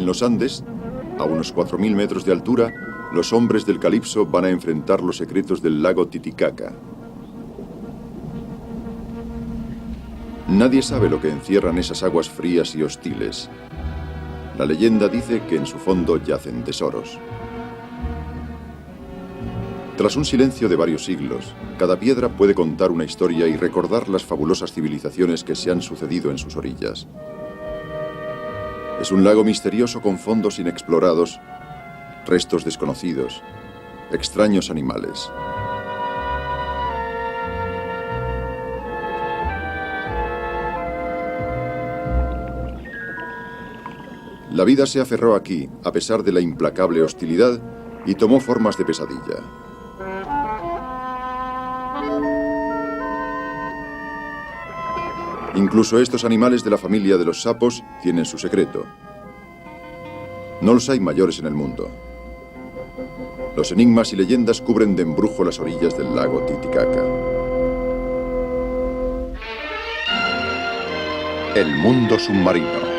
En los Andes, a unos 4.000 metros de altura, los hombres del Calipso van a enfrentar los secretos del lago Titicaca. Nadie sabe lo que encierran esas aguas frías y hostiles. La leyenda dice que en su fondo yacen tesoros. Tras un silencio de varios siglos, cada piedra puede contar una historia y recordar las fabulosas civilizaciones que se han sucedido en sus orillas. Es un lago misterioso con fondos inexplorados, restos desconocidos, extraños animales. La vida se aferró aquí, a pesar de la implacable hostilidad, y tomó formas de pesadilla. Incluso estos animales de la familia de los sapos tienen su secreto. No los hay mayores en el mundo. Los enigmas y leyendas cubren de embrujo las orillas del lago Titicaca. El mundo submarino.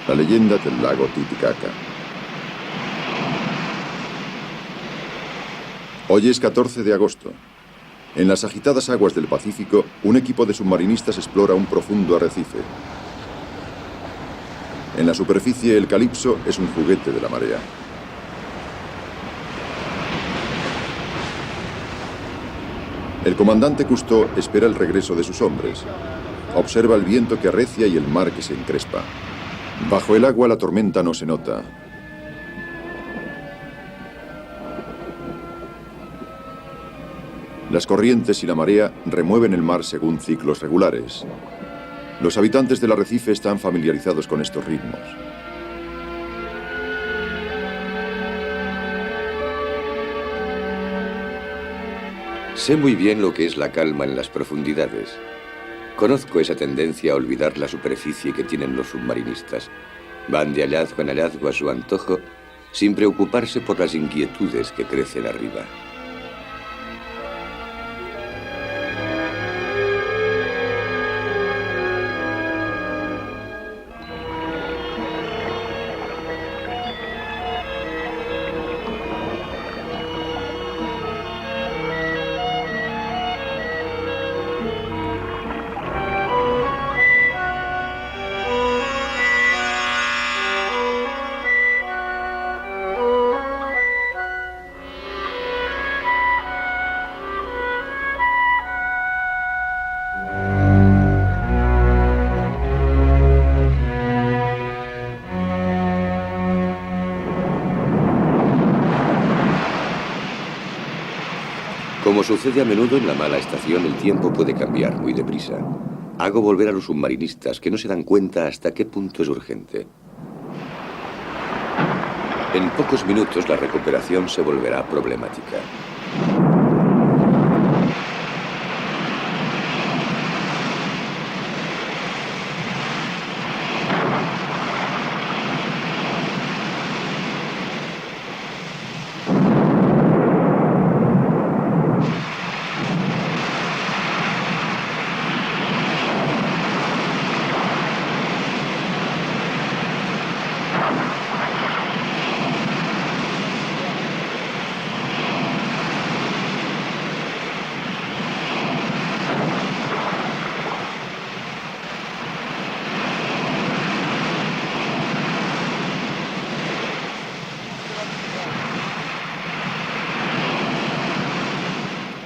La leyenda del lago Titicaca. Hoy es 14 de agosto. En las agitadas aguas del Pacífico, un equipo de submarinistas explora un profundo arrecife. En la superficie, el Calipso es un juguete de la marea. El comandante Cousteau espera el regreso de sus hombres. Observa el viento que arrecia y el mar que se encrespa. Bajo el agua la tormenta no se nota. Las corrientes y la marea remueven el mar según ciclos regulares. Los habitantes del arrecife están familiarizados con estos ritmos. Sé muy bien lo que es la calma en las profundidades. Conozco esa tendencia a olvidar la superficie que tienen los submarinistas. Van de hallazgo en hallazgo a su antojo, sin preocuparse por las inquietudes que crecen arriba. Como sucede a menudo en la mala estación, el tiempo puede cambiar muy deprisa. Hago volver a los submarinistas que no se dan cuenta hasta qué punto es urgente. En pocos minutos la recuperación se volverá problemática.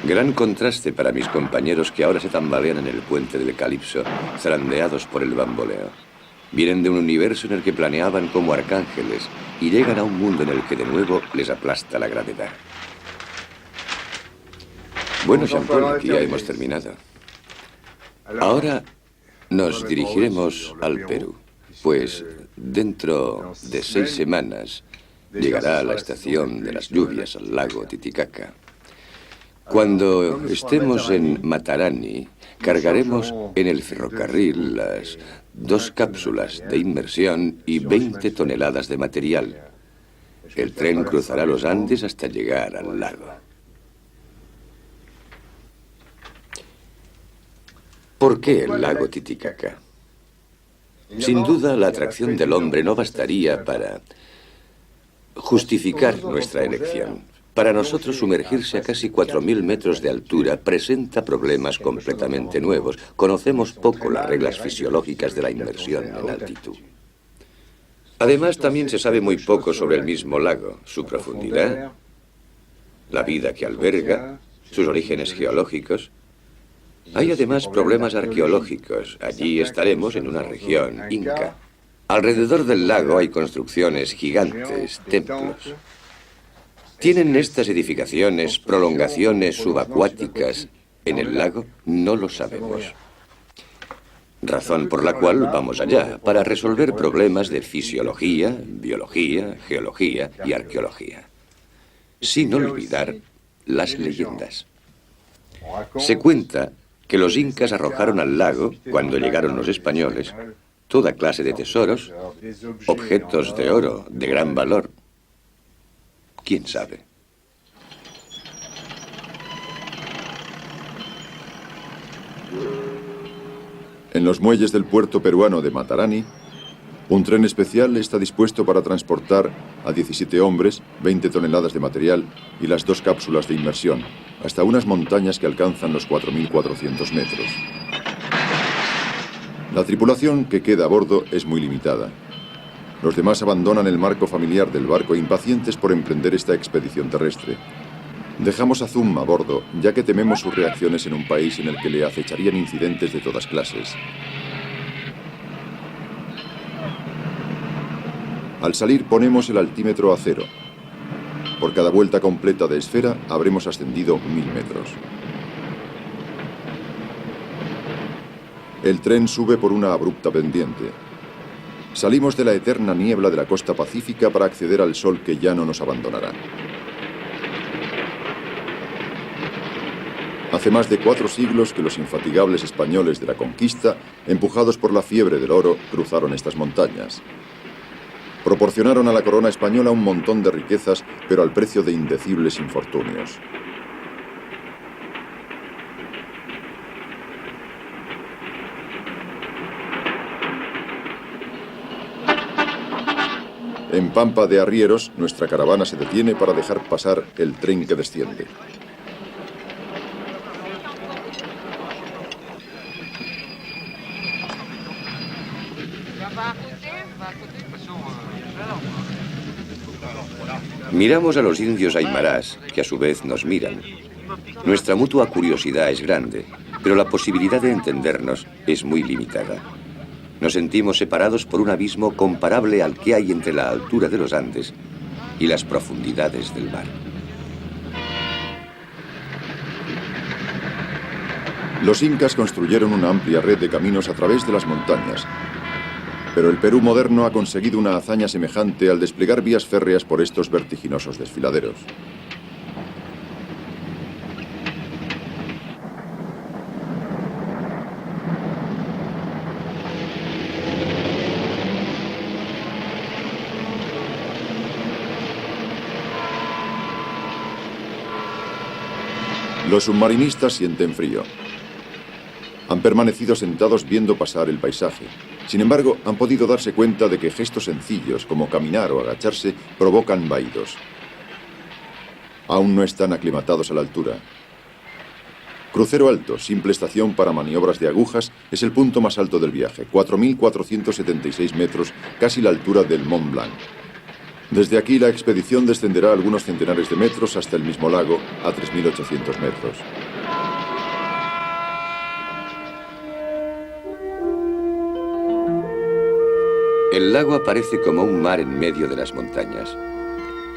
Gran contraste para mis compañeros que ahora se tambalean en el puente del Calipso, zarandeados por el bamboleo. Vienen de un universo en el que planeaban como arcángeles y llegan a un mundo en el que de nuevo les aplasta la gravedad. Bueno, Jean-Paul, aquí ya hemos terminado. Ahora nos dirigiremos al Perú, pues dentro de 6 semanas llegará a la estación de las lluvias al lago Titicaca. Cuando estemos en Matarani, cargaremos en el ferrocarril las 2 cápsulas de inmersión y 20 toneladas de material. El tren cruzará los Andes hasta llegar al lago. ¿Por qué el lago Titicaca? Sin duda, la atracción del hombre no bastaría para justificar nuestra elección. Para nosotros, sumergirse a casi 4.000 metros de altura presenta problemas completamente nuevos. Conocemos poco las reglas fisiológicas de la inmersión en altitud. Además, también se sabe muy poco sobre el mismo lago, su profundidad, la vida que alberga, sus orígenes geológicos. Hay además problemas arqueológicos. Allí estaremos en una región inca. Alrededor del lago hay construcciones gigantes, templos. ¿Tienen estas edificaciones prolongaciones subacuáticas en el lago? No lo sabemos. Razón por la cual vamos allá, para resolver problemas de fisiología, biología, geología y arqueología. Sin olvidar las leyendas. Se cuenta que los incas arrojaron al lago, cuando llegaron los españoles, toda clase de tesoros, objetos de oro de gran valor. ¿Quién sabe? En los muelles del puerto peruano de Matarani, un tren especial está dispuesto para transportar a 17 hombres, 20 toneladas de material y las 2 cápsulas de inmersión, hasta unas montañas que alcanzan los 4.400 metros. La tripulación que queda a bordo es muy limitada. Los demás abandonan el marco familiar del barco impacientes por emprender esta expedición terrestre. Dejamos a Zum a bordo, ya que tememos sus reacciones en un país en el que le acecharían incidentes de todas clases. Al salir ponemos el altímetro a 0. Por cada vuelta completa de esfera habremos ascendido 1000 metros. El tren sube por una abrupta pendiente. Salimos de la eterna niebla de la costa pacífica para acceder al sol que ya no nos abandonará. Hace más de 4 siglos que los infatigables españoles de la conquista, empujados por la fiebre del oro, cruzaron estas montañas. Proporcionaron a la corona española un montón de riquezas, pero al precio de indecibles infortunios. En Pampa de Arrieros, nuestra caravana se detiene para dejar pasar el tren que desciende. Miramos a los indios aymarás, que a su vez nos miran. Nuestra mutua curiosidad es grande, pero la posibilidad de entendernos es muy limitada. Nos sentimos separados por un abismo comparable al que hay entre la altura de los Andes y las profundidades del mar. Los incas construyeron una amplia red de caminos a través de las montañas, pero el Perú moderno ha conseguido una hazaña semejante al desplegar vías férreas por estos vertiginosos desfiladeros. Los submarinistas sienten frío. Han permanecido sentados viendo pasar el paisaje. Sin embargo, han podido darse cuenta de que gestos sencillos, como caminar o agacharse, provocan vahidos. Aún no están aclimatados a la altura. Crucero Alto, simple estación para maniobras de agujas, es el punto más alto del viaje, 4.476 metros, casi la altura del Mont Blanc. Desde aquí la expedición descenderá algunos centenares de metros hasta el mismo lago, a 3.800 metros. El lago aparece como un mar en medio de las montañas.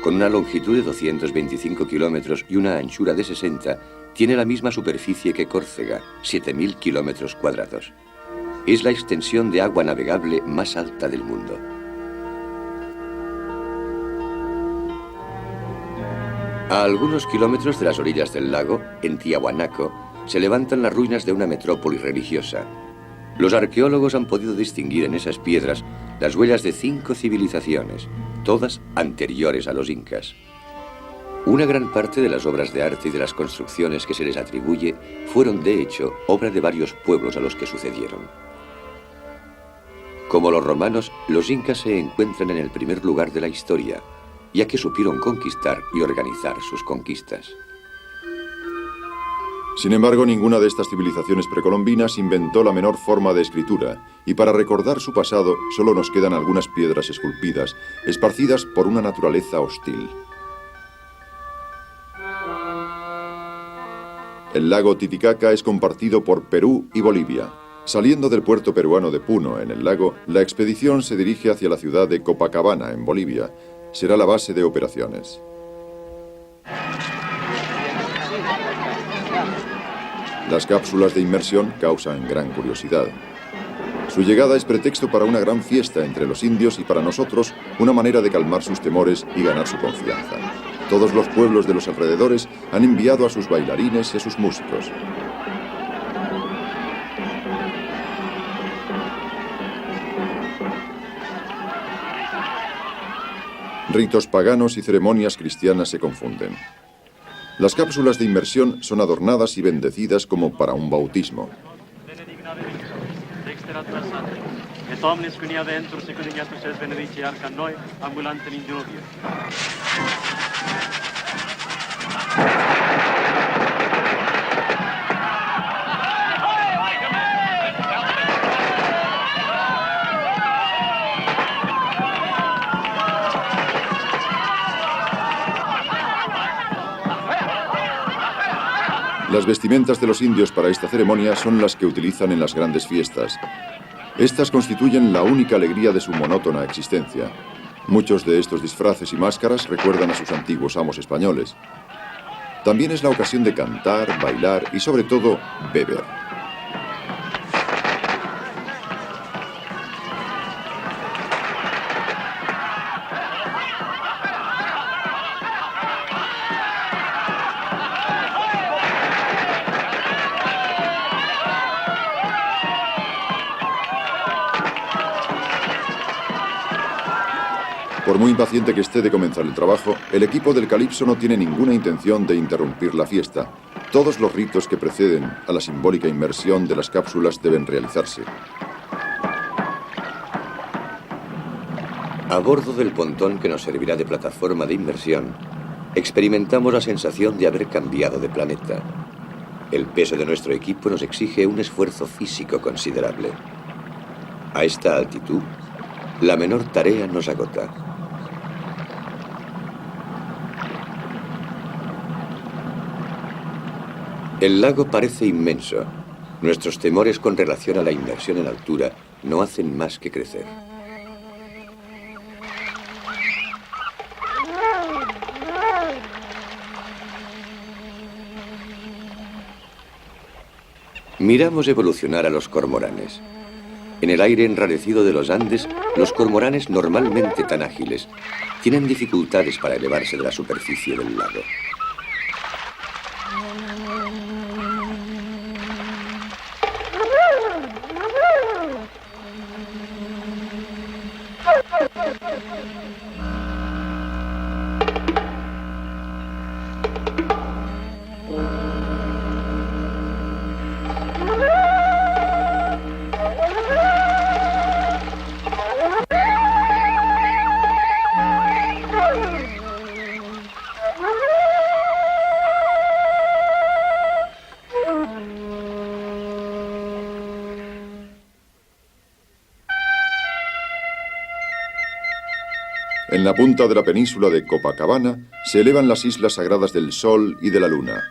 Con una longitud de 225 kilómetros y una anchura de 60, tiene la misma superficie que Córcega, 7.000 kilómetros cuadrados. Es la extensión de agua navegable más alta del mundo. A algunos kilómetros de las orillas del lago, en Tiahuanaco, se levantan las ruinas de una metrópoli religiosa. Los arqueólogos han podido distinguir en esas piedras las huellas de 5 civilizaciones, todas anteriores a los incas. Una gran parte de las obras de arte y de las construcciones que se les atribuye fueron, de hecho, obra de varios pueblos a los que sucedieron. Como los romanos, los incas se encuentran en el primer lugar de la historia, ya que supieron conquistar y organizar sus conquistas. Sin embargo, ninguna de estas civilizaciones precolombinas inventó la menor forma de escritura, y para recordar su pasado solo nos quedan algunas piedras esculpidas, esparcidas por una naturaleza hostil. El lago Titicaca es compartido por Perú y Bolivia. Saliendo del puerto peruano de Puno, en el lago, la expedición se dirige hacia la ciudad de Copacabana, en Bolivia. Será la base de operaciones. Las cápsulas de inmersión causan gran curiosidad. Su llegada es pretexto para una gran fiesta entre los indios y para nosotros una manera de calmar sus temores y ganar su confianza. Todos los pueblos de los alrededores han enviado a sus bailarines y a sus músicos. Ritos paganos y ceremonias cristianas se confunden. Las cápsulas de inmersión son adornadas y bendecidas como para un bautismo. Las vestimentas de los indios para esta ceremonia son las que utilizan en las grandes fiestas. Estas constituyen la única alegría de su monótona existencia. Muchos de estos disfraces y máscaras recuerdan a sus antiguos amos españoles. También es la ocasión de cantar, bailar y sobre todo, beber. Por muy impaciente que esté de comenzar el trabajo, el equipo del Calipso no tiene ninguna intención de interrumpir la fiesta. Todos los ritos que preceden a la simbólica inmersión de las cápsulas deben realizarse. A bordo del pontón que nos servirá de plataforma de inmersión, experimentamos la sensación de haber cambiado de planeta. El peso de nuestro equipo nos exige un esfuerzo físico considerable. A esta altitud, la menor tarea nos agota. El lago parece inmenso. Nuestros temores con relación a la inmersión en altura no hacen más que crecer. Miramos evolucionar a los cormoranes. En el aire enrarecido de los Andes, los cormoranes normalmente tan ágiles tienen dificultades para elevarse de la superficie del lago. En la punta de la península de Copacabana se elevan las islas sagradas del Sol y de la Luna.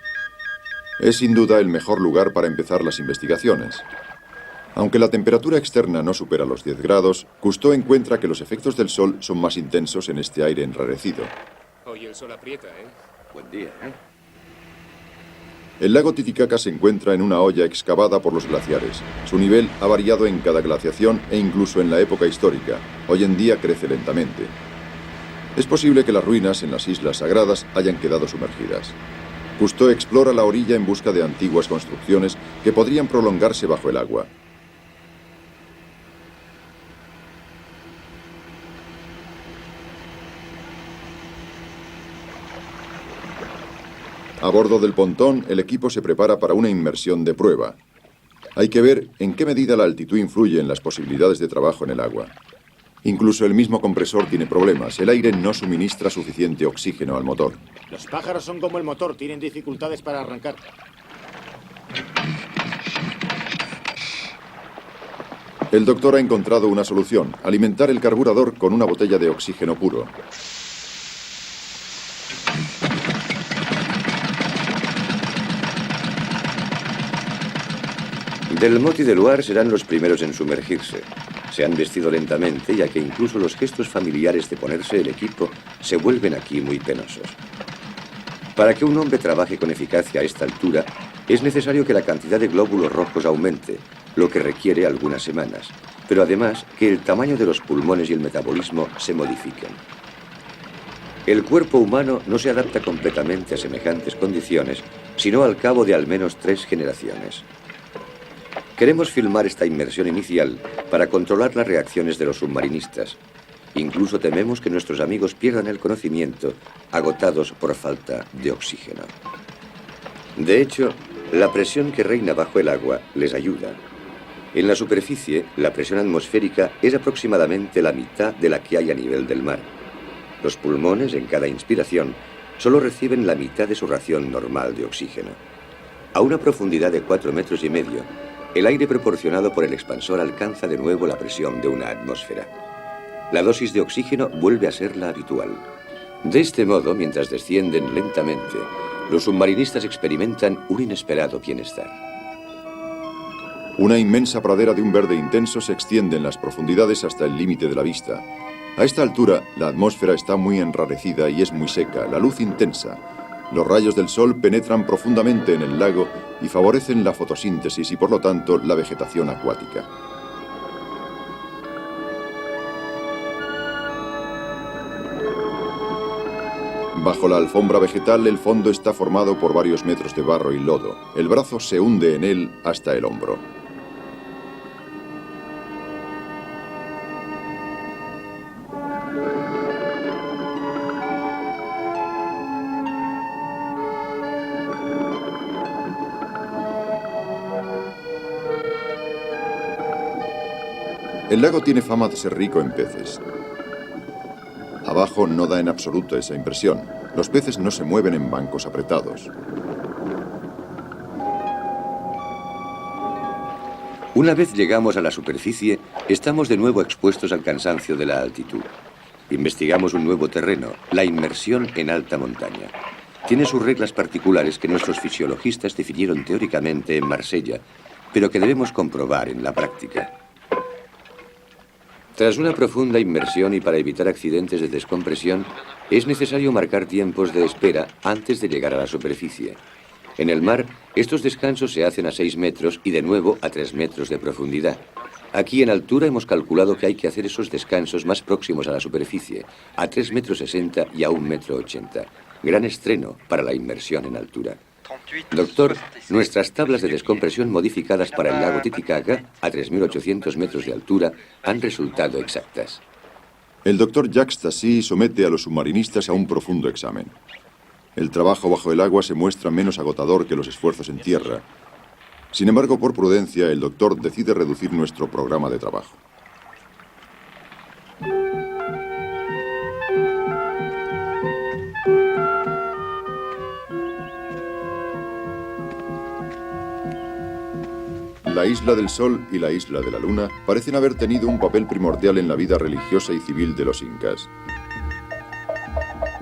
Es sin duda el mejor lugar para empezar las investigaciones. Aunque la temperatura externa no supera los 10 grados, Cousteau encuentra que los efectos del sol son más intensos en este aire enrarecido. Hoy el sol aprieta, ¿eh? Buen día, ¿eh? El lago Titicaca se encuentra en una hoya excavada por los glaciares. Su nivel ha variado en cada glaciación e incluso en la época histórica. Hoy en día crece lentamente. Es posible que las ruinas en las islas sagradas hayan quedado sumergidas. Cousteau explora la orilla en busca de antiguas construcciones que podrían prolongarse bajo el agua. A bordo del pontón, el equipo se prepara para una inmersión de prueba. Hay que ver en qué medida la altitud influye en las posibilidades de trabajo en el agua. Incluso el mismo compresor tiene problemas. El aire no suministra suficiente oxígeno al motor. Los pájaros son como el motor, tienen dificultades para arrancar. El doctor ha encontrado una solución: alimentar el carburador con una botella de oxígeno puro. Delmotte y Deluar serán los primeros en sumergirse. Se han vestido lentamente, ya que incluso los gestos familiares de ponerse el equipo se vuelven aquí muy penosos. Para que un hombre trabaje con eficacia a esta altura, es necesario que la cantidad de glóbulos rojos aumente, lo que requiere algunas semanas, pero además que el tamaño de los pulmones y el metabolismo se modifiquen. El cuerpo humano no se adapta completamente a semejantes condiciones, sino al cabo de al menos 3 generaciones. Queremos filmar esta inmersión inicial para controlar las reacciones de los submarinistas. Incluso tememos que nuestros amigos pierdan el conocimiento, agotados por falta de oxígeno. De hecho, la presión que reina bajo el agua les ayuda. En la superficie, la presión atmosférica es aproximadamente la mitad de la que hay a nivel del mar. Los pulmones, en cada inspiración, solo reciben la mitad de su ración normal de oxígeno. A una profundidad de 4,5 metros, el aire proporcionado por el expansor alcanza de nuevo la presión de una atmósfera. La dosis de oxígeno vuelve a ser la habitual. De este modo, mientras descienden lentamente, los submarinistas experimentan un inesperado bienestar. Una inmensa pradera de un verde intenso se extiende en las profundidades hasta el límite de la vista. A esta altura, la atmósfera está muy enrarecida y es muy seca, la luz intensa. Los rayos del sol penetran profundamente en el lago y favorecen la fotosíntesis y, por lo tanto, la vegetación acuática. Bajo la alfombra vegetal, el fondo está formado por varios metros de barro y lodo. El brazo se hunde en él hasta el hombro. El lago tiene fama de ser rico en peces. Abajo no da en absoluto esa impresión. Los peces no se mueven en bancos apretados. Una vez llegamos a la superficie, estamos de nuevo expuestos al cansancio de la altitud. Investigamos un nuevo terreno, la inmersión en alta montaña. Tiene sus reglas particulares que nuestros fisiologistas definieron teóricamente en Marsella, pero que debemos comprobar en la práctica. Tras una profunda inmersión y para evitar accidentes de descompresión, es necesario marcar tiempos de espera antes de llegar a la superficie. En el mar, estos descansos se hacen a 6 metros y de nuevo a 3 metros de profundidad. Aquí en altura hemos calculado que hay que hacer esos descansos más próximos a la superficie, a 3,60 metros y a 1,80 m. Gran estreno para la inmersión en altura. Doctor, nuestras tablas de descompresión modificadas para el lago Titicaca, a 3.800 metros de altura, han resultado exactas. El doctor Jacques Tassi somete a los submarinistas a un profundo examen. El trabajo bajo el agua se muestra menos agotador que los esfuerzos en tierra. Sin embargo, por prudencia, el doctor decide reducir nuestro programa de trabajo. La Isla del Sol y la Isla de la Luna parecen haber tenido un papel primordial en la vida religiosa y civil de los incas.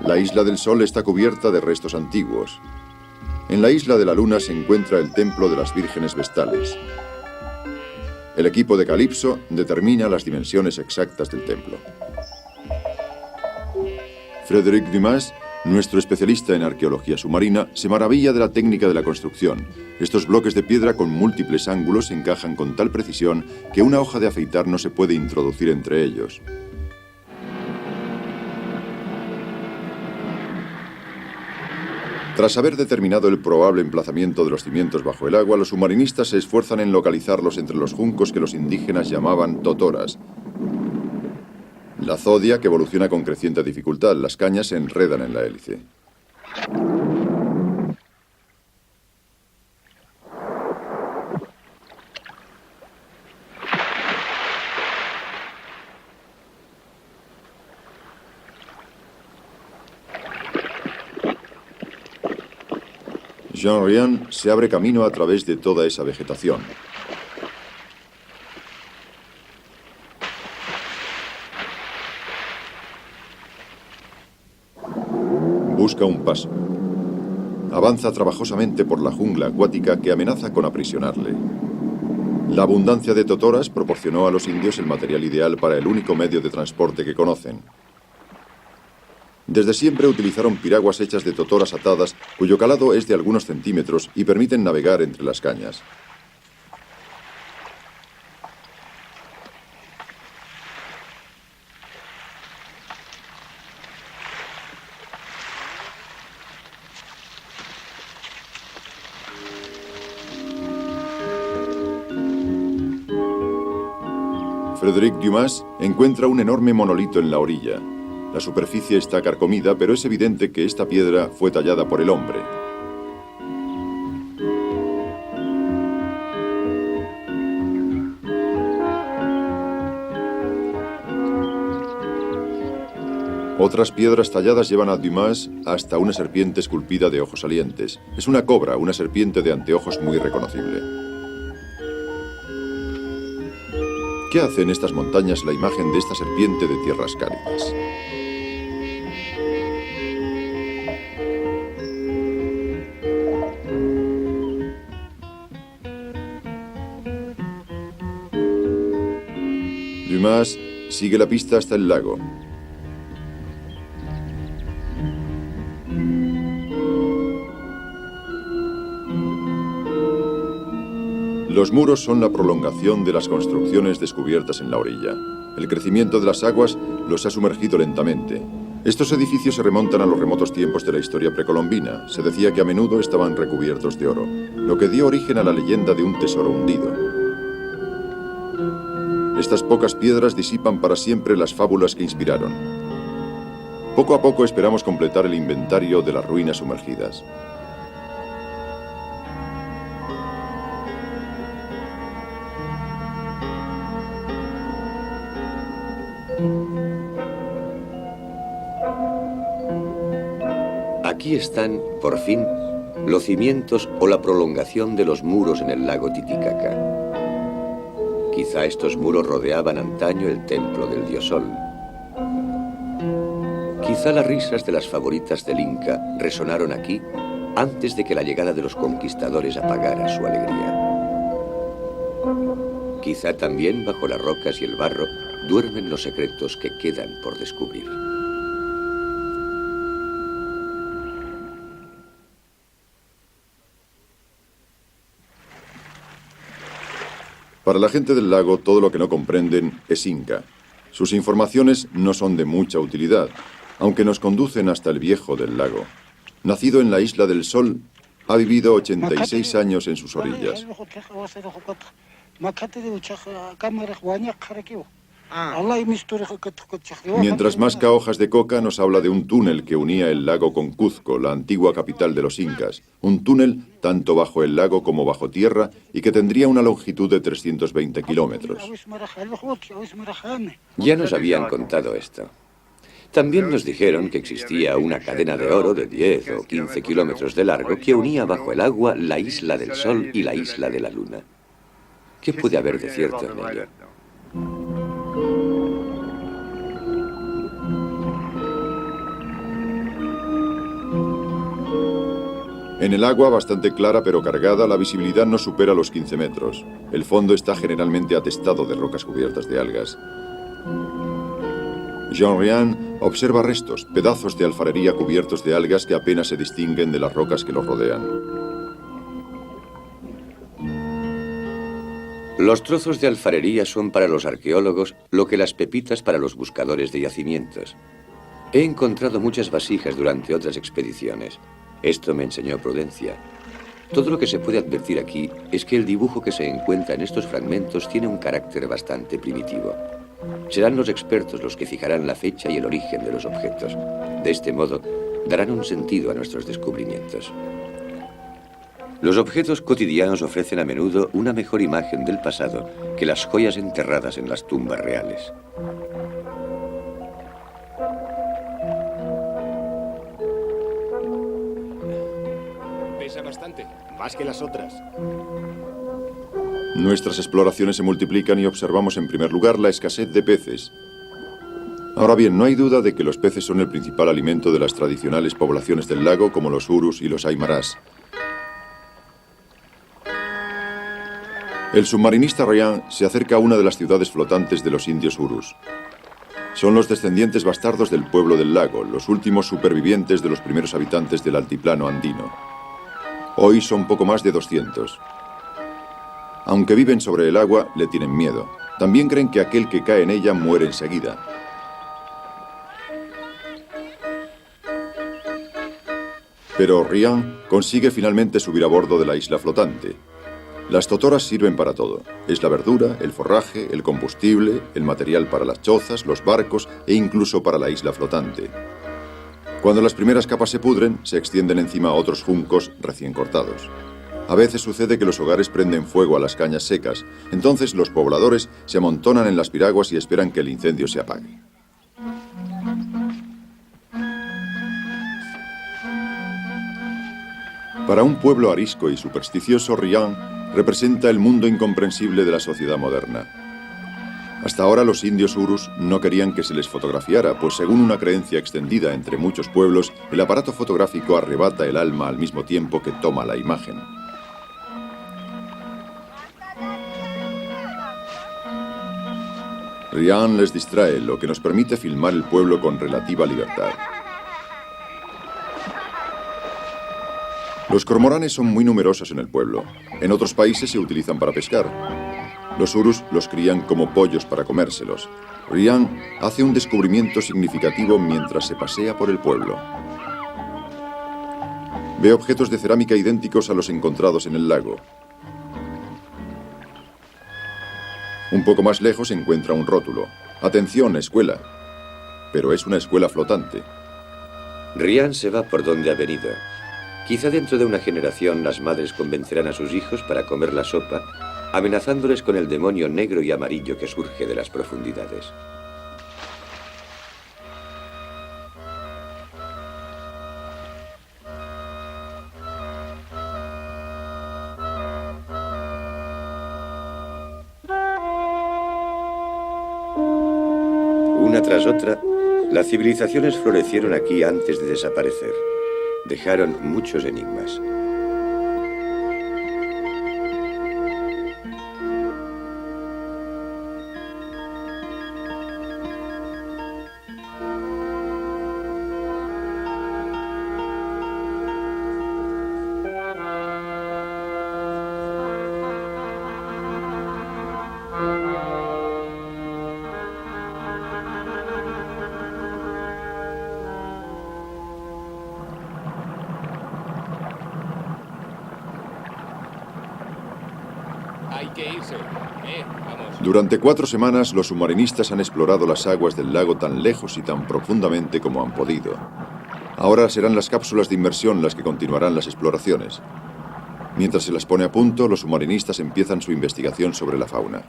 La Isla del Sol está cubierta de restos antiguos. En la Isla de la Luna se encuentra el templo de las vírgenes vestales. El equipo de Calypso determina las dimensiones exactas del templo. Frédéric Dumas, nuestro especialista en arqueología submarina, se maravilla de la técnica de la construcción. Estos bloques de piedra con múltiples ángulos encajan con tal precisión que una hoja de afeitar no se puede introducir entre ellos. Tras haber determinado el probable emplazamiento de los cimientos bajo el agua, los submarinistas se esfuerzan en localizarlos entre los juncos que los indígenas llamaban totoras. La zodia, que evoluciona con creciente dificultad, las cañas se enredan en la hélice. Jean Ryan se abre camino a través de toda esa vegetación. Busca un paso. Avanza trabajosamente por la jungla acuática que amenaza con aprisionarle. La abundancia de totoras proporcionó a los indios el material ideal para el único medio de transporte que conocen. Desde siempre utilizaron piraguas hechas de totoras atadas, cuyo calado es de algunos centímetros y permiten navegar entre las cañas. Frédéric Dumas encuentra un enorme monolito en la orilla. La superficie está carcomida, pero es evidente que esta piedra fue tallada por el hombre. Otras piedras talladas llevan a Dumas hasta una serpiente esculpida de ojos salientes. Es una cobra, una serpiente de anteojos muy reconocible. ¿Qué hace en estas montañas la imagen de esta serpiente de tierras cálidas? Dumas sigue la pista hasta el lago. Los muros son la prolongación de las construcciones descubiertas en la orilla. El crecimiento de las aguas los ha sumergido lentamente. Estos edificios se remontan a los remotos tiempos de la historia precolombina. Se decía que a menudo estaban recubiertos de oro, lo que dio origen a la leyenda de un tesoro hundido. Estas pocas piedras disipan para siempre las fábulas que inspiraron. Poco a poco esperamos completar el inventario de las ruinas sumergidas. Aquí están, por fin, los cimientos o la prolongación de los muros en el lago Titicaca. Quizá estos muros rodeaban antaño el templo del dios Sol. Quizá las risas de las favoritas del Inca resonaron aquí antes de que la llegada de los conquistadores apagara su alegría. Quizá también bajo las rocas y el barro duermen los secretos que quedan por descubrir. Para la gente del lago, todo lo que no comprenden es inca. Sus informaciones no son de mucha utilidad, aunque nos conducen hasta el viejo del lago. Nacido en la Isla del Sol, ha vivido 86 años en sus orillas. Mientras masca hojas de coca, nos habla de un túnel que unía el lago con Cuzco, la antigua capital de los incas. Un túnel tanto bajo el lago como bajo tierra y que tendría una longitud de 320 kilómetros. Ya nos habían contado esto. También nos dijeron que existía una cadena de oro de 10 o 15 kilómetros de largo que unía bajo el agua la Isla del Sol y la Isla de la Luna. ¿Qué puede haber de cierto en ello? En el agua, bastante clara pero cargada, la visibilidad no supera los 15 metros. El fondo está generalmente atestado de rocas cubiertas de algas. Jean Ryan observa restos, pedazos de alfarería cubiertos de algas que apenas se distinguen de las rocas que los rodean. Los trozos de alfarería son para los arqueólogos lo que las pepitas para los buscadores de yacimientos. He encontrado muchas vasijas durante otras expediciones. Esto me enseñó prudencia. Todo lo que se puede advertir aquí es que el dibujo que se encuentra en estos fragmentos tiene un carácter bastante primitivo. Serán los expertos los que fijarán la fecha y el origen de los objetos. De este modo, darán un sentido a nuestros descubrimientos. Los objetos cotidianos ofrecen a menudo una mejor imagen del pasado que las joyas enterradas en las tumbas reales. Pesa bastante. Más que las otras. Nuestras exploraciones se multiplican y observamos en primer lugar la escasez de peces. Ahora bien, no hay duda de que los peces son el principal alimento de las tradicionales poblaciones del lago como los urus y los aymarás. El submarinista Ryan se acerca a una de las ciudades flotantes de los indios urus. Son los descendientes bastardos del pueblo del lago, los últimos supervivientes de los primeros habitantes del altiplano andino. Hoy son poco más de 200. Aunque viven sobre el agua, le tienen miedo. También creen que aquel que cae en ella muere enseguida. Pero Ryan consigue finalmente subir a bordo de la isla flotante. Las totoras sirven para todo. Es la verdura, el forraje, el combustible, el material para las chozas, los barcos e incluso para la isla flotante. Cuando las primeras capas se pudren, se extienden encima otros juncos recién cortados. A veces sucede que los hogares prenden fuego a las cañas secas. Entonces los pobladores se amontonan en las piraguas y esperan que el incendio se apague. Para un pueblo arisco y supersticioso, Ryan representa el mundo incomprensible de la sociedad moderna. Hasta ahora los indios urus no querían que se les fotografiara, pues según una creencia extendida entre muchos pueblos, el aparato fotográfico arrebata el alma al mismo tiempo que toma la imagen. Ryan les distrae, lo que nos permite filmar el pueblo con relativa libertad. Los cormoranes son muy numerosos en el pueblo. En otros países se utilizan para pescar. Los urus los crían como pollos para comérselos. Ryan hace un descubrimiento significativo mientras se pasea por el pueblo. Ve objetos de cerámica idénticos a los encontrados en el lago. Un poco más lejos se encuentra un rótulo. Atención, escuela. Pero es una escuela flotante. Ryan se va por donde ha venido. Quizá dentro de una generación las madres convencerán a sus hijos para comer la sopa, amenazándoles con el demonio negro y amarillo que surge de las profundidades. Una tras otra, las civilizaciones florecieron aquí antes de desaparecer. Dejaron muchos enigmas. Hay que irse. Vamos. Durante 4 semanas, los submarinistas han explorado las aguas del lago tan lejos y tan profundamente como han podido. Ahora serán las cápsulas de inmersión las que continuarán las exploraciones. Mientras se las pone a punto, los submarinistas empiezan su investigación sobre la fauna.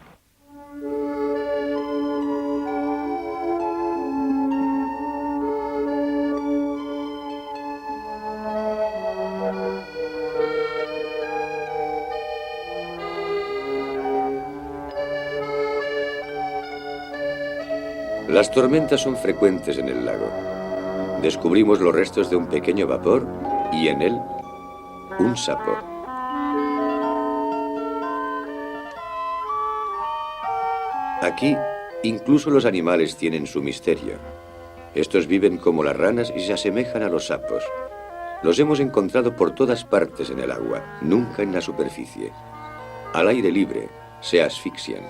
Las tormentas son frecuentes en el lago. Descubrimos los restos de un pequeño vapor y en él un sapo. Aquí, incluso los animales tienen su misterio. Estos viven como las ranas y se asemejan a los sapos. Los hemos encontrado por todas partes en el agua, nunca en la superficie. Al aire libre, se asfixian.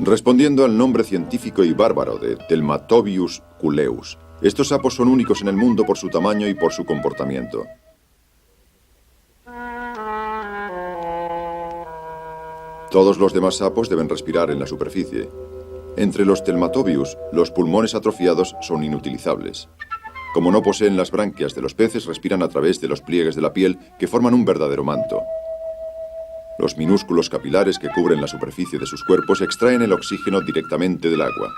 Respondiendo al nombre científico y bárbaro de Telmatobius culeus, estos sapos son únicos en el mundo por su tamaño y por su comportamiento. Todos los demás sapos deben respirar en la superficie. Entre los Telmatobius, los pulmones atrofiados son inutilizables. Como no poseen las branquias de los peces, respiran a través de los pliegues de la piel que forman un verdadero manto. Los minúsculos capilares que cubren la superficie de sus cuerpos extraen el oxígeno directamente del agua.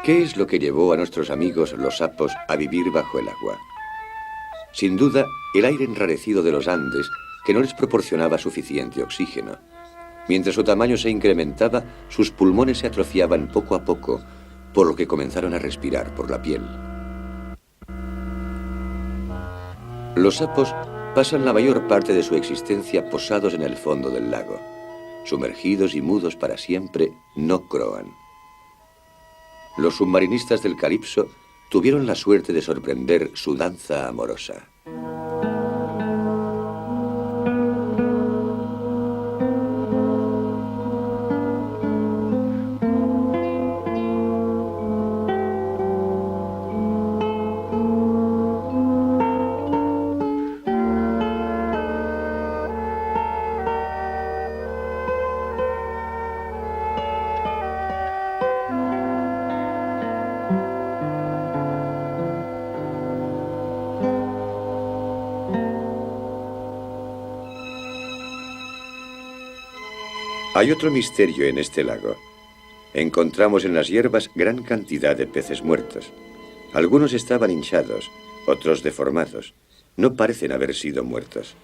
¿Qué es lo que llevó a nuestros amigos los sapos a vivir bajo el agua? Sin duda, el aire enrarecido de los Andes, que no les proporcionaba suficiente oxígeno. Mientras su tamaño se incrementaba, sus pulmones se atrofiaban poco a poco, por lo que comenzaron a respirar por la piel. Los sapos pasan la mayor parte de su existencia posados en el fondo del lago. Sumergidos y mudos para siempre, no croan. Los submarinistas del Calipso tuvieron la suerte de sorprender su danza amorosa. Hay otro misterio en este lago. Encontramos en las hierbas gran cantidad de peces muertos. Algunos estaban hinchados, otros deformados. No parecen haber sido muertos.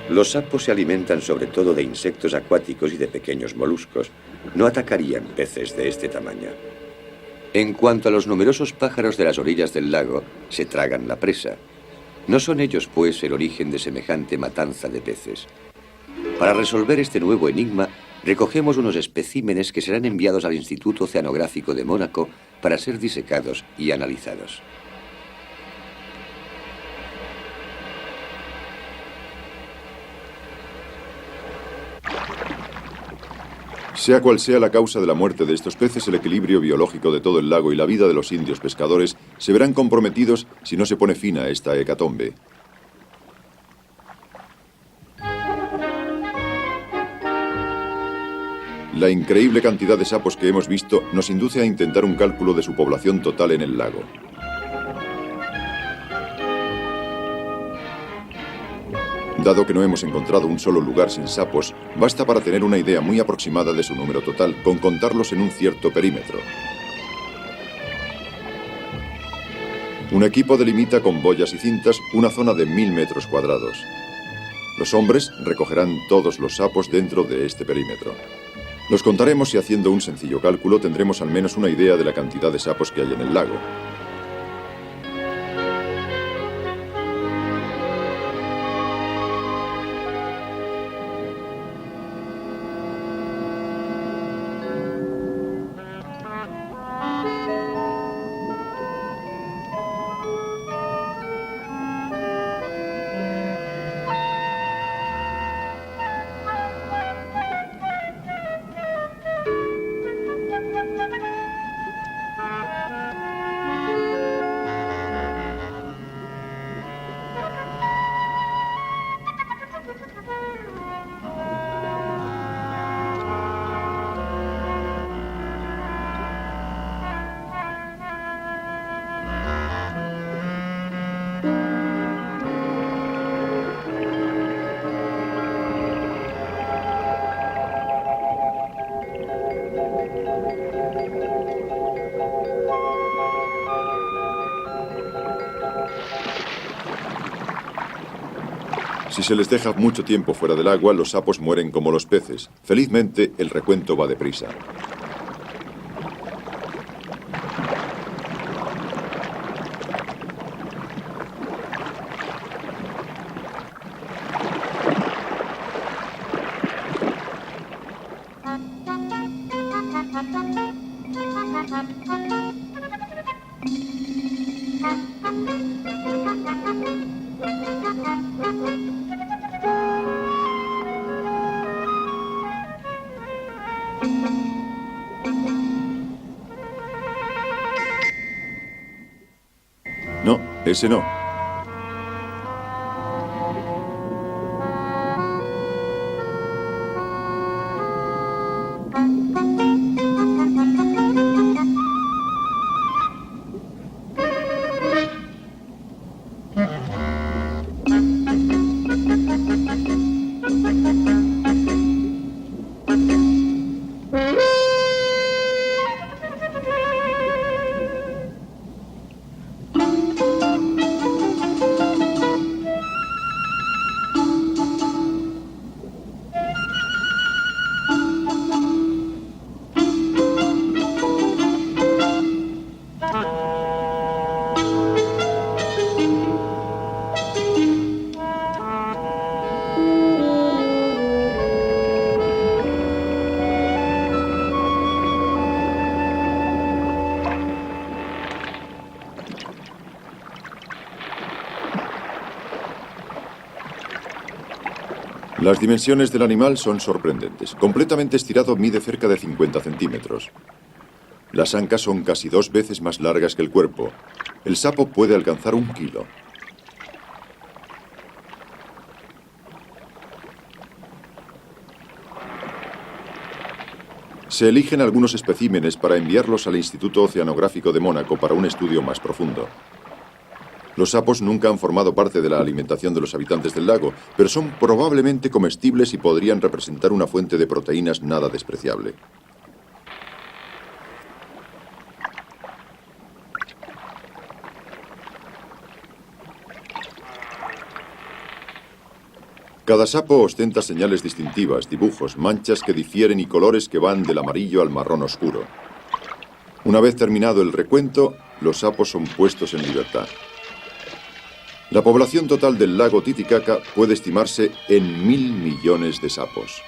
Los sapos se alimentan sobre todo de insectos acuáticos y de pequeños moluscos. No atacarían peces de este tamaño. En cuanto a los numerosos pájaros de las orillas del lago, se tragan la presa. No son ellos, pues, el origen de semejante matanza de peces. Para resolver este nuevo enigma, recogemos unos especímenes que serán enviados al Instituto Oceanográfico de Mónaco para ser disecados y analizados. Sea cual sea la causa de la muerte de estos peces, el equilibrio biológico de todo el lago y la vida de los indios pescadores se verán comprometidos si no se pone fin a esta hecatombe. La increíble cantidad de sapos que hemos visto nos induce a intentar un cálculo de su población total en el lago. Dado que no hemos encontrado un solo lugar sin sapos, basta para tener una idea muy aproximada de su número total con contarlos en un cierto perímetro. Un equipo delimita con boyas y cintas una zona de 1000 metros cuadrados. Los hombres recogerán todos los sapos dentro de este perímetro. Los contaremos y haciendo un sencillo cálculo tendremos al menos una idea de la cantidad de sapos que hay en el lago. Si se les deja mucho tiempo fuera del agua, los sapos mueren como los peces. Felizmente, el recuento va deprisa. No, ese no. Las dimensiones del animal son sorprendentes. Completamente estirado mide cerca de 50 centímetros. Las ancas son casi 2 veces más largas que el cuerpo. El sapo puede alcanzar 1 kilo. Se eligen algunos especímenes para enviarlos al Instituto Oceanográfico de Mónaco para un estudio más profundo. Los sapos nunca han formado parte de la alimentación de los habitantes del lago, pero son probablemente comestibles y podrían representar una fuente de proteínas nada despreciable. Cada sapo ostenta señales distintivas, dibujos, manchas que difieren y colores que van del amarillo al marrón oscuro. Una vez terminado el recuento, los sapos son puestos en libertad. La población total del lago Titicaca puede estimarse en 1000 millones de sapos.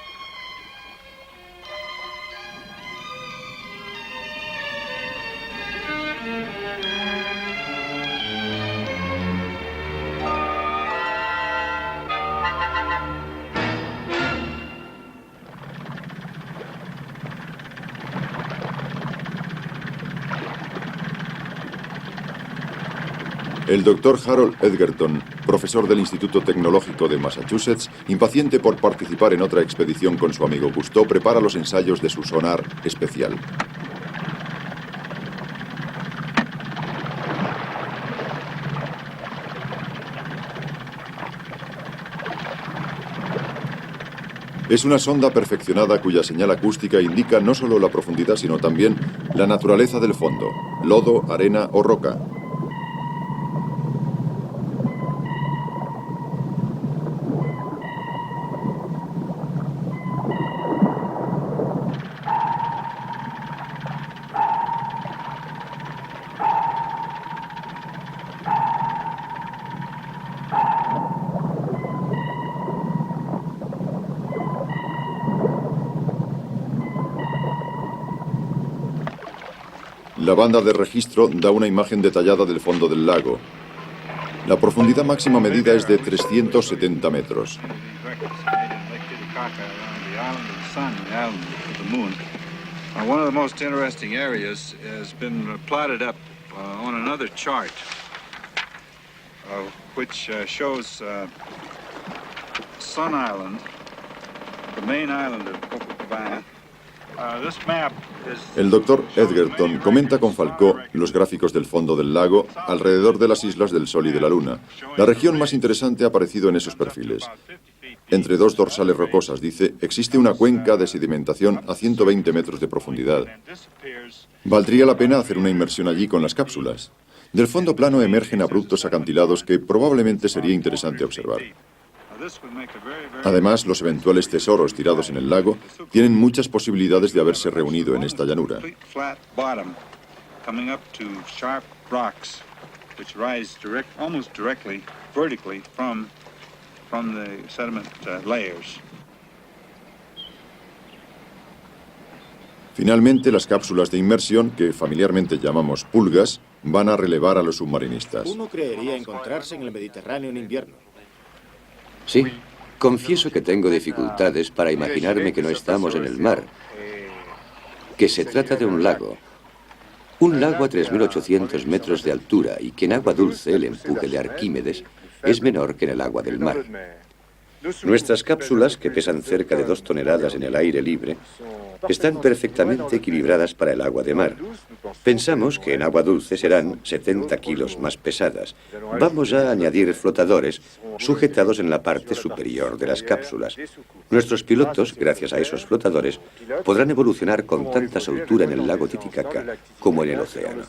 El doctor Harold Edgerton, profesor del Instituto Tecnológico de Massachusetts, impaciente por participar en otra expedición con su amigo Cousteau, prepara los ensayos de su sonar especial. Es una sonda perfeccionada cuya señal acústica indica no solo la profundidad, sino también la naturaleza del fondo, lodo, arena o roca. La banda de registro da una imagen detallada del fondo del lago. La profundidad máxima medida es de 370 metros. One of the most interesting areas has been plotted up on another chart, which shows Sun Island, the main island of Copacabana. This map is... El doctor Edgerton comenta con Falcó los gráficos del fondo del lago alrededor de las islas del Sol y de la Luna. La región más interesante ha aparecido en esos perfiles. Entre 2 dorsales rocosas, dice, existe una cuenca de sedimentación a 120 metros de profundidad. Valdría la pena hacer una inmersión allí con las cápsulas. Del fondo plano emergen abruptos acantilados que probablemente sería interesante observar. Además, los eventuales tesoros tirados en el lago tienen muchas posibilidades de haberse reunido en esta llanura. Finalmente, las cápsulas de inmersión, que familiarmente llamamos pulgas, van a relevar a los submarinistas. Uno creería encontrarse en el Mediterráneo en invierno. Sí, confieso que tengo dificultades para imaginarme que no estamos en el mar, que se trata de un lago. Un lago a 3.800 metros de altura y que en agua dulce el empuje de Arquímedes es menor que en el agua del mar. Nuestras cápsulas, que pesan cerca de 2 toneladas en el aire libre, están perfectamente equilibradas para el agua de mar. Pensamos que en agua dulce serán 70 kilos más pesadas. Vamos a añadir flotadores sujetados en la parte superior de las cápsulas. Nuestros pilotos, gracias a esos flotadores, podrán evolucionar con tanta soltura en el lago Titicaca como en el océano.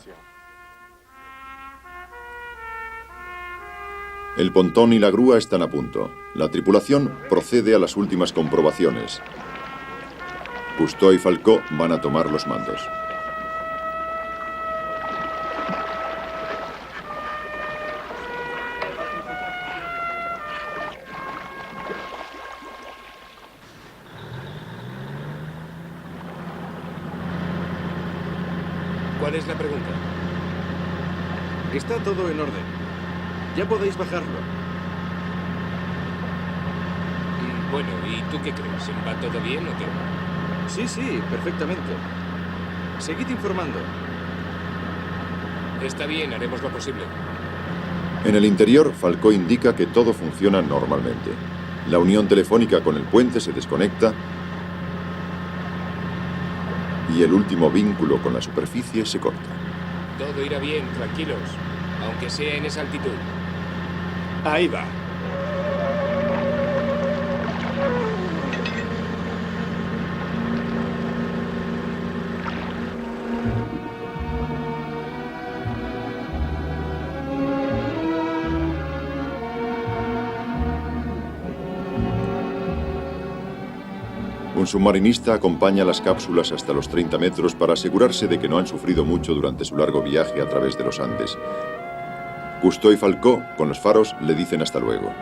El pontón y la grúa están a punto. La tripulación procede a las últimas comprobaciones. Cousteau y Falcó van a tomar los mandos. ¿Cuál es la pregunta? Está todo en orden. Ya podéis bajarlo. Bueno, ¿y tú qué crees? ¿Va todo bien o qué? Sí, perfectamente. Seguid informando. Está bien, haremos lo posible. En el interior, Falcó indica que todo funciona normalmente. La unión telefónica con el puente se desconecta y el último vínculo con la superficie se corta. Todo irá bien, tranquilos, aunque sea en esa altitud. Ahí va. Un submarinista acompaña las cápsulas hasta los 30 metros para asegurarse de que no han sufrido mucho durante su largo viaje a través de los Andes. Cousteau y Falcó, con los faros, le dicen hasta luego.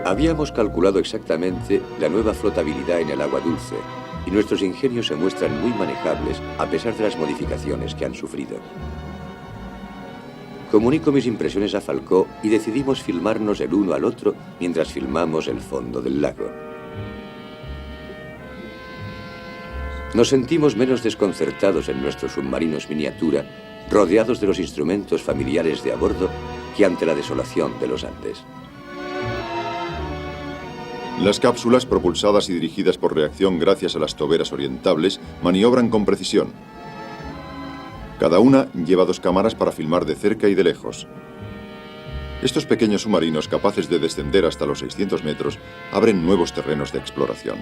Habíamos calculado exactamente la nueva flotabilidad en el agua dulce y nuestros ingenios se muestran muy manejables a pesar de las modificaciones que han sufrido. Comunico mis impresiones a Falcó y decidimos filmarnos el uno al otro mientras filmamos el fondo del lago. Nos sentimos menos desconcertados en nuestros submarinos miniatura, rodeados de los instrumentos familiares de a bordo, que ante la desolación de los Andes. Las cápsulas, propulsadas y dirigidas por reacción gracias a las toberas orientables, maniobran con precisión. Cada una lleva 2 cámaras para filmar de cerca y de lejos. Estos pequeños submarinos, capaces de descender hasta los 600 metros, abren nuevos terrenos de exploración.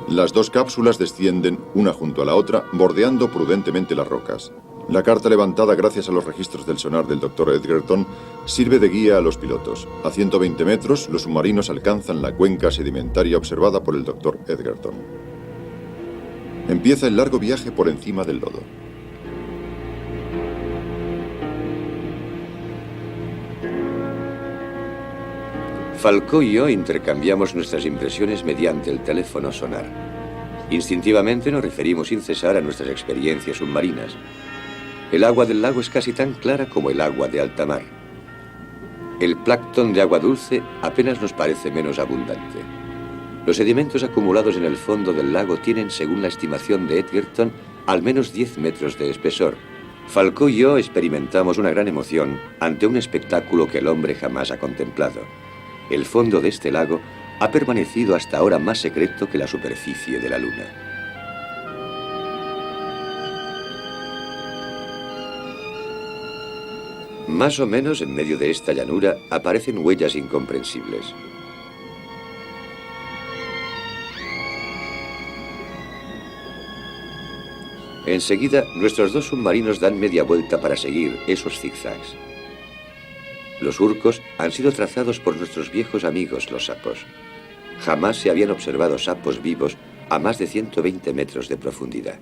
Las 2 cápsulas descienden una junto a la otra, bordeando prudentemente las rocas. La carta levantada gracias a los registros del sonar del Dr. Edgerton sirve de guía a los pilotos. A 120 metros, los submarinos alcanzan la cuenca sedimentaria observada por el Dr. Edgerton. Empieza el largo viaje por encima del lodo. Falcó y yo intercambiamos nuestras impresiones mediante el teléfono sonar. Instintivamente nos referimos sin cesar a nuestras experiencias submarinas. El agua del lago es casi tan clara como el agua de alta mar. El plancton de agua dulce apenas nos parece menos abundante. Los sedimentos acumulados en el fondo del lago tienen, según la estimación de Edgerton, al menos 10 metros de espesor. Falcó y yo experimentamos una gran emoción ante un espectáculo que el hombre jamás ha contemplado. El fondo de este lago ha permanecido hasta ahora más secreto que la superficie de la Luna. Más o menos en medio de esta llanura aparecen huellas incomprensibles. Enseguida, nuestros dos submarinos dan media vuelta para seguir esos zigzags. Los surcos han sido trazados por nuestros viejos amigos, los sapos. Jamás se habían observado sapos vivos a más de 120 metros de profundidad.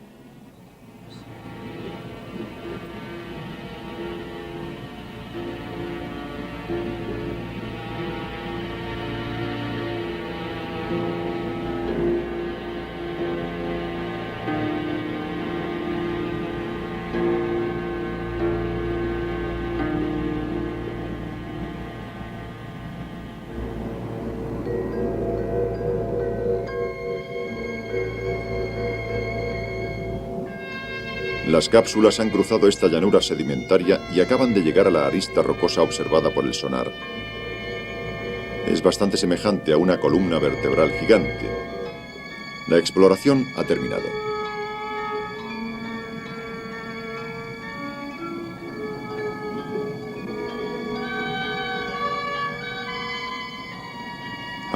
Las cápsulas han cruzado esta llanura sedimentaria y acaban de llegar a la arista rocosa observada por el sonar. Es bastante semejante a una columna vertebral gigante. La exploración ha terminado.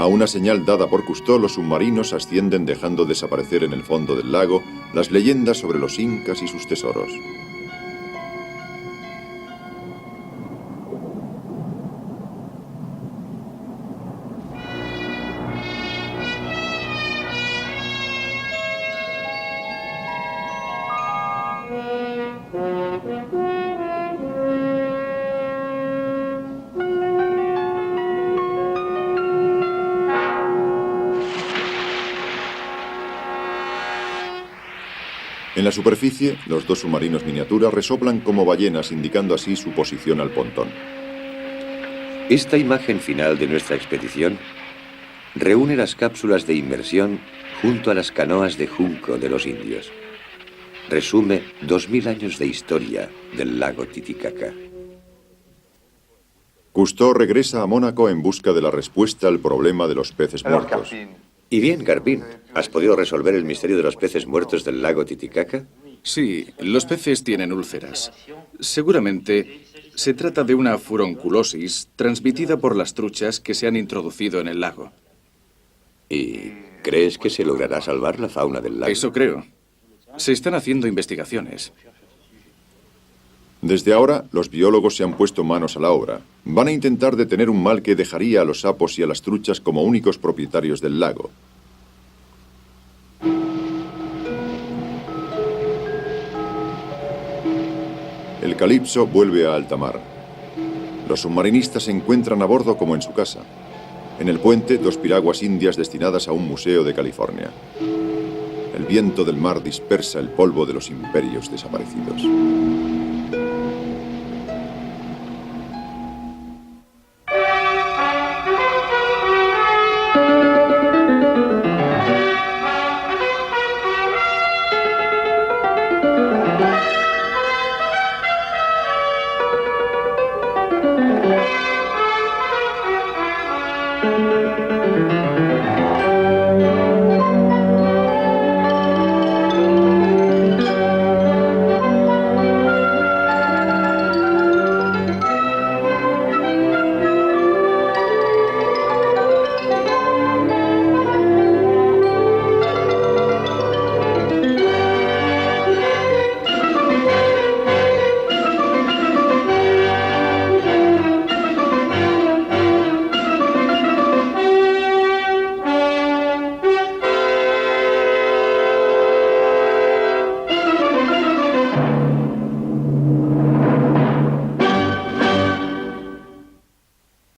A una señal dada por Cousteau, los submarinos ascienden dejando desaparecer en el fondo del lago las leyendas sobre los incas y sus tesoros. En la superficie, los dos submarinos miniatura resoplan como ballenas, indicando así su posición al pontón. Esta imagen final de nuestra expedición reúne las cápsulas de inmersión junto a las canoas de junco de los indios. Resume 2000 años de historia del lago Titicaca. Cousteau regresa a Mónaco en busca de la respuesta al problema de los peces muertos. Y bien, Garpín, ¿has podido resolver el misterio de los peces muertos del lago Titicaca? Sí, los peces tienen úlceras. Seguramente se trata de una furonculosis transmitida por las truchas que se han introducido en el lago. ¿Y crees que se logrará salvar la fauna del lago? Eso creo. Se están haciendo investigaciones. Desde ahora, los biólogos se han puesto manos a la obra. Van a intentar detener un mal que dejaría a los sapos y a las truchas como únicos propietarios del lago. El Calypso vuelve a alta mar. Los submarinistas se encuentran a bordo como en su casa. En el puente, dos piraguas indias destinadas a un museo de California. El viento del mar dispersa el polvo de los imperios desaparecidos.